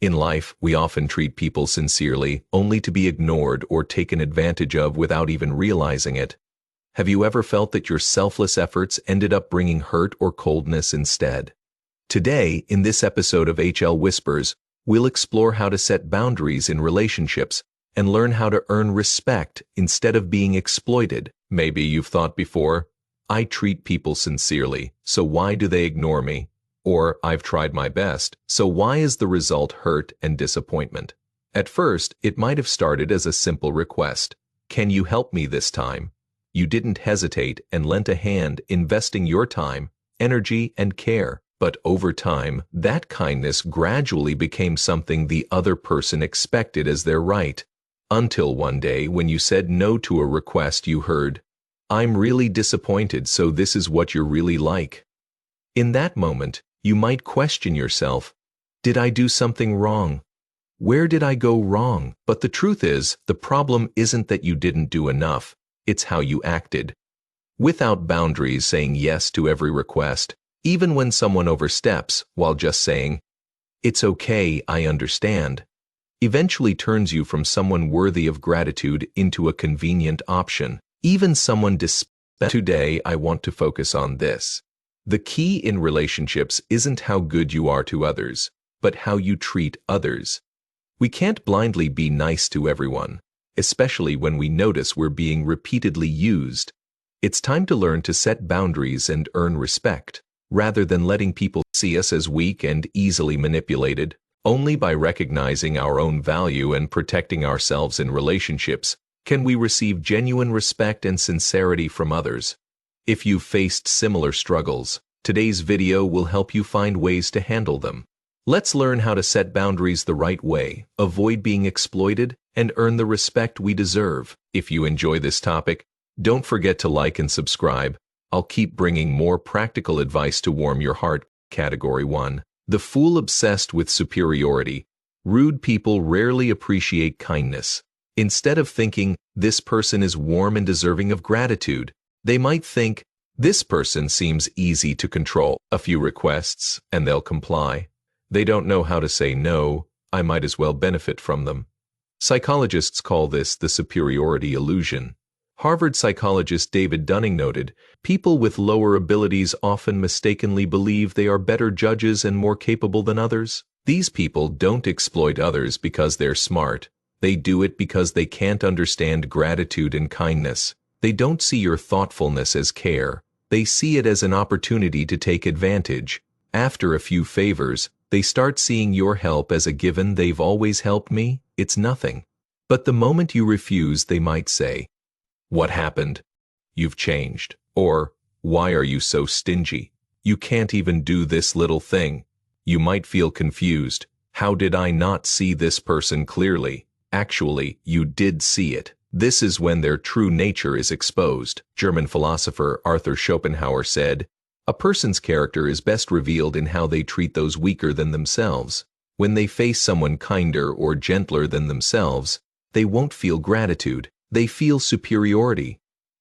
In life, we often treat people sincerely, only to be ignored or taken advantage of without even realizing it. Have you ever felt that your selfless efforts ended up bringing hurt or coldness instead? Today, in this episode of HL Whispers, we'll explore how to set boundaries in relationships and learn how to earn respect instead of being exploited. Maybe you've thought before, I treat people sincerely, so why do they ignore me? Or, I've tried my best, so why is the result hurt and disappointment? At first, it might have started as a simple request. Can you help me this time? You didn't hesitate and lent a hand, investing your time, energy, and care. But over time, that kindness gradually became something the other person expected as their right. Until one day when you said no to a request you heard, I'm really disappointed, so this is what you're really like. In that moment, you might question yourself, did I do something wrong? Where did I go wrong? But the truth is, the problem isn't that you didn't do enough, it's how you acted. Without boundaries, saying yes to every request, even when someone oversteps, while just saying, it's okay, I understand, eventually turns you from someone worthy of gratitude into a convenient option. Even someone Today, I want to focus on this. The key in relationships isn't how good you are to others, but how you treat others. We can't blindly be nice to everyone, especially when we notice we're being repeatedly used. It's time to learn to set boundaries and earn respect, rather than letting people see us as weak and easily manipulated. Only by recognizing our own value and protecting ourselves in relationships can we receive genuine respect and sincerity from others. If you've faced similar struggles, today's video will help you find ways to handle them. Let's learn how to set boundaries the right way, avoid being exploited, and earn the respect we deserve. If you enjoy this topic, don't forget to like and subscribe. I'll keep bringing more practical advice to warm your heart. Category 1. The fool obsessed with superiority. Rude people rarely appreciate kindness. Instead of thinking, this person is warm and deserving of gratitude, they might think, this person seems easy to control. A few requests, and they'll comply. They don't know how to say no, I might as well benefit from them. Psychologists call this the superiority illusion. Harvard psychologist David Dunning noted, people with lower abilities often mistakenly believe they are better judges and more capable than others. These people don't exploit others because they're smart. They do it because they can't understand gratitude and kindness. They don't see your thoughtfulness as care. They see it as an opportunity to take advantage. After a few favors, they start seeing your help as a given. They've always helped me, it's nothing. But the moment you refuse, they might say, what happened? You've changed. Or, why are you so stingy? You can't even do this little thing. You might feel confused. How did I not see this person clearly? Actually, you did see it. This is when their true nature is exposed. German philosopher Arthur Schopenhauer said, a person's character is best revealed in how they treat those weaker than themselves. When they face someone kinder or gentler than themselves, they won't feel gratitude. They feel superiority.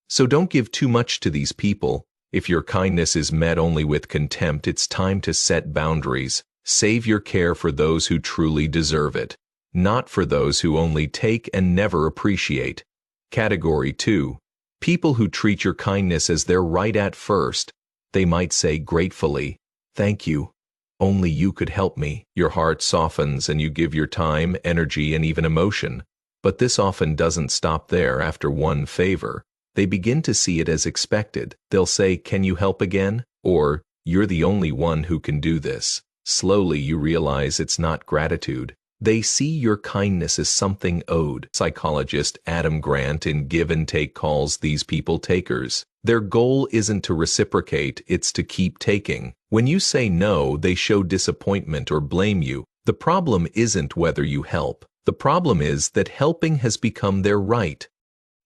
So don't give too much to these people. If your kindness is met only with contempt, it's time to set boundaries. Save your care for those who truly deserve it, not for those who only take and never appreciate. Category 2. People who treat your kindness as their right at first. They might say gratefully, thank you. Only you could help me. Your heart softens and you give your time, energy, and even emotion. But this often doesn't stop there after one favor. They begin to see it as expected. They'll say, can you help again? Or, you're the only one who can do this. Slowly you realize it's not gratitude. They see your kindness as something owed. Psychologist Adam Grant in Give and Take calls these people takers. Their goal isn't to reciprocate, it's to keep taking. When you say no, they show disappointment or blame you. The problem isn't whether you help. The problem is that helping has become their right.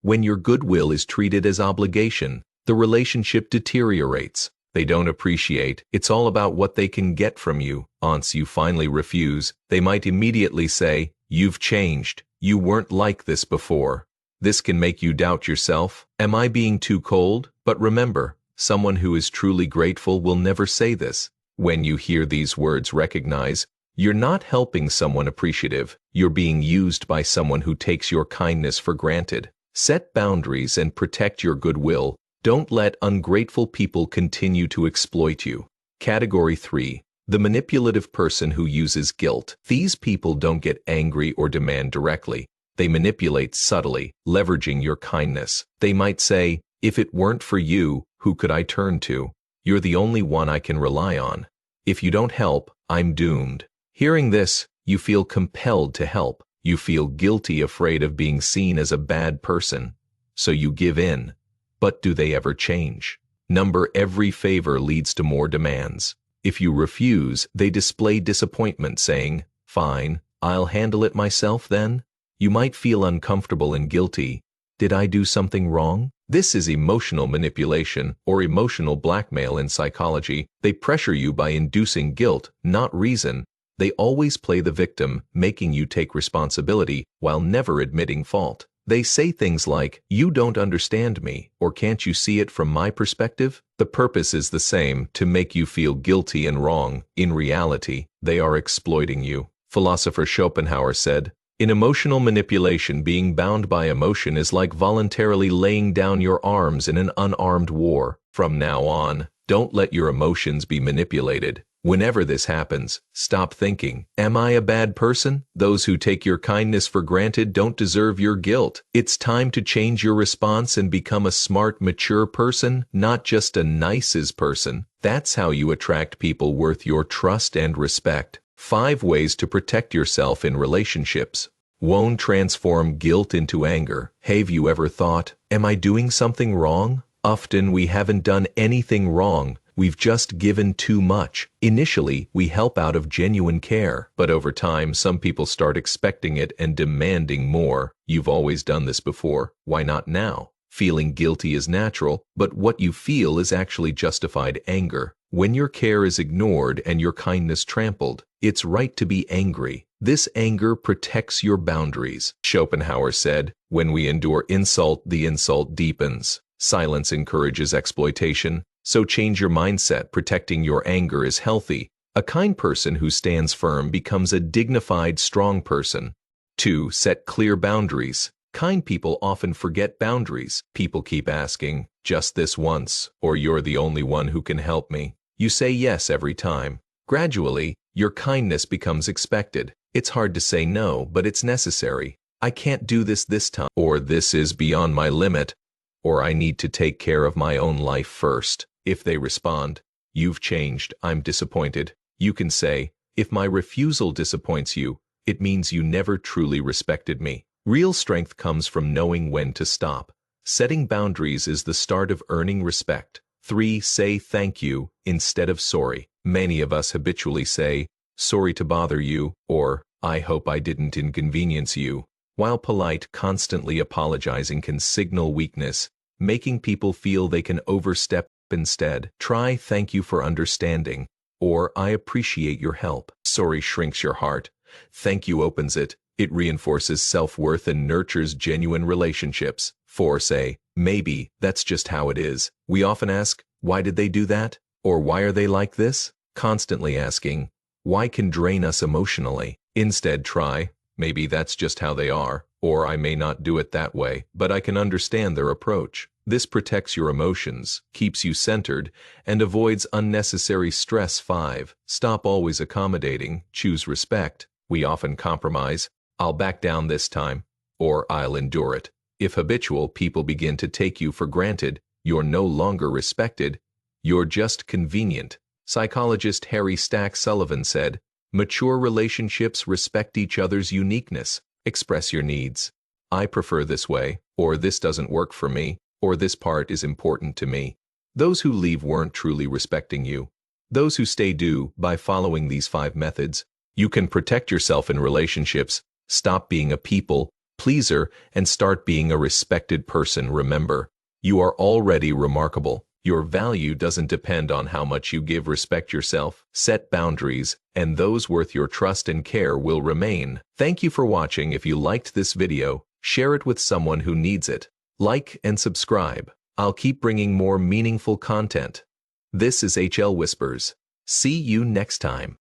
When your goodwill is treated as obligation, the relationship deteriorates. They don't appreciate. It's all about what they can get from you. Once you finally refuse, they might immediately say, you've changed. You weren't like this before. This can make you doubt yourself. Am I being too cold? But remember, someone who is truly grateful will never say this. When you hear these words, recognize You're not helping someone appreciative. You're being used by someone who takes your kindness for granted. Set boundaries and protect your goodwill. Don't let ungrateful people continue to exploit you. Category 3. The manipulative person who uses guilt. These people don't get angry or demand directly. They manipulate subtly, leveraging your kindness. They might say, "If it weren't for you, who could I turn to? You're the only one I can rely on. If you don't help, I'm doomed." Hearing this, you feel compelled to help. You feel guilty, afraid of being seen as a bad person. So you give in. But do they ever change? Every favor leads to more demands. If you refuse, they display disappointment, saying, "Fine, I'll handle it myself then." You might feel uncomfortable and guilty. Did I do something wrong? This is emotional manipulation or emotional blackmail in psychology. They pressure you by inducing guilt, not reason. They always play the victim, making you take responsibility while never admitting fault. They say things like, "You don't understand me," or "Can't you see it from my perspective?" The purpose is the same, to make you feel guilty and wrong. In reality, they are exploiting you. Philosopher Schopenhauer said, "In emotional manipulation, being bound by emotion is like voluntarily laying down your arms in an unarmed war. From now on, don't let your emotions be manipulated. Whenever this happens, stop thinking, 'Am I a bad person?' Those who take your kindness for granted don't deserve your guilt. It's time to change your response and become a smart, mature person, not just a nice person." That's how you attract people worth your trust and respect. 5 ways to protect yourself in relationships. 1. Transform guilt into anger. Have you ever thought, "Am I doing something wrong?" Often we haven't done anything wrong. We've just given too much. Initially, we help out of genuine care, but over time, some people start expecting it and demanding more. You've always done this before. Why not now? Feeling guilty is natural, but what you feel is actually justified anger. When your care is ignored and your kindness trampled, it's right to be angry. This anger protects your boundaries. Schopenhauer said, "When we endure insult, the insult deepens." Silence encourages exploitation. So change your mindset. Protecting your anger is healthy. A kind person who stands firm becomes a dignified, strong person. 2. Set clear boundaries. Kind people often forget boundaries. People keep asking, "Just this once," or "You're the only one who can help me." You say yes every time. Gradually, your kindness becomes expected. It's hard to say no, but it's necessary. "I can't do this time," or "This is beyond my limit," or "I need to take care of my own life first." If they respond, "You've changed, I'm disappointed," you can say, "If my refusal disappoints you, it means you never truly respected me." Real strength comes from knowing when to stop. Setting boundaries is the start of earning respect. 3. Say thank you instead of sorry. Many of us habitually say, "Sorry to bother you," or "I hope I didn't inconvenience you." While polite, constantly apologizing can signal weakness, making people feel they can overstep. Instead, try "Thank you for understanding," or "I appreciate your help." Sorry shrinks your heart. Thank you opens it. It reinforces self-worth and nurtures genuine relationships. 4. Say, "Maybe that's just how it is." We often ask, "Why did they do that?" Or "Why are they like this?" Constantly asking, "Why?" can drain us emotionally. Instead, try, "Maybe that's just how they are," or "I may not do it that way, but I can understand their approach." This protects your emotions, keeps you centered, and avoids unnecessary stress. 5. Stop always accommodating. Choose respect. We often compromise. "I'll back down this time," or "I'll endure it." If habitual people begin to take you for granted, you're no longer respected. You're just convenient. Psychologist Harry Stack Sullivan said, "Mature relationships respect each other's uniqueness. Express your needs. I prefer this way, or this doesn't work for me, or this part is important to me." Those who leave weren't truly respecting you. Those who stay do. By following these 5 methods, you can protect yourself in relationships, stop being a people pleaser, and start being a respected person. Remember, you are already remarkable. Your value doesn't depend on how much you give. Respect yourself, set boundaries, and those worth your trust and care will remain. Thank you for watching. If you liked this video, share it with someone who needs it. Like and subscribe. I'll keep bringing more meaningful content. This is HL Whispers. See you next time.